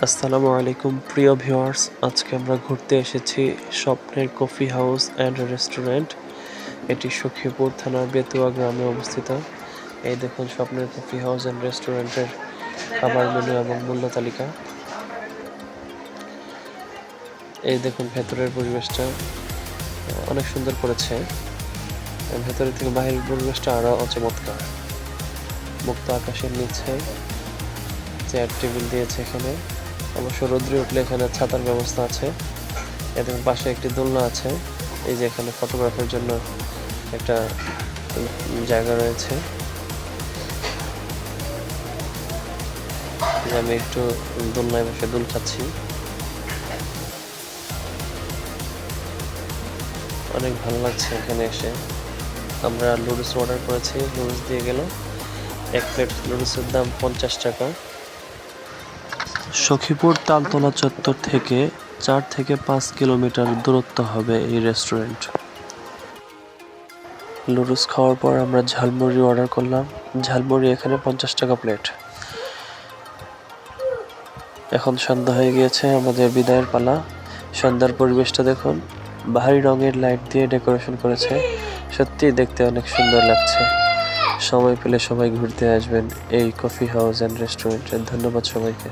আসসালামু আলাইকুম প্রিয় ভিউয়ার্স, আজকে আমরা ঘুরতে এসেছি স্বপ্নের কফি হাউস অ্যান্ড রেস্টুরেন্ট। এটি সখীপুর থানার বেতুয়া গ্রামে অবস্থিত। এই দেখুন স্বপ্নের কফি হাউস অ্যান্ড রেস্টুরেন্টের খাবার মেনু এবং মূল্য তালিকা। এই দেখুন ভেতরের পরিবেশটা অনেক সুন্দর করেছে। ভেতরের থেকে বাহিরের পরিবেশটা আরও চমৎকার। মুক্ত আকাশের নিচে চেয়ার টেবিল দিয়েছে এখানে। অবশ্য রৌদ্রে উঠলে এখানে ছাতার ব্যবস্থা আছে। এবং পাশে একটি দোলনা আছে। এই যে এখানে ফটোগ্রাফের জন্য একটা জায়গা রয়েছে। আমি একটু দোলনায় বসে দোল খাচ্ছি। অনেক ভালো লাগছে এখানে এসে। আমরা নুডলস অর্ডার করেছি, নুডলস দিয়ে গেল। এক প্লেট নুডলসের দাম 50 টাকা। সখীপুর তালতলা চত্বর থেকে 4 থেকে 5 কিলোমিটার দূরত্ব হবে এই রেস্টুরেন্ট। নুডলস খাওয়ার পর আমরা ঝালমুড়ি অর্ডার করলাম। ঝালমুড়ি এখানে 50 টাকা প্লেট। এখন সন্ধ্যা হয়ে গিয়েছে, আমাদের বিদায়ের পালা। সন্ধ্যার পরিবেশটা দেখুন, বাহারি রঙের লাইট দিয়ে ডেকোরেশন করেছে। সত্যি দেখতে অনেক সুন্দর লাগছে। সময় পেলে সবাই ঘুরতে আসবেন এই কফি হাউস অ্যান্ড রেস্টুরেন্টে। ধন্যবাদ সবাইকে।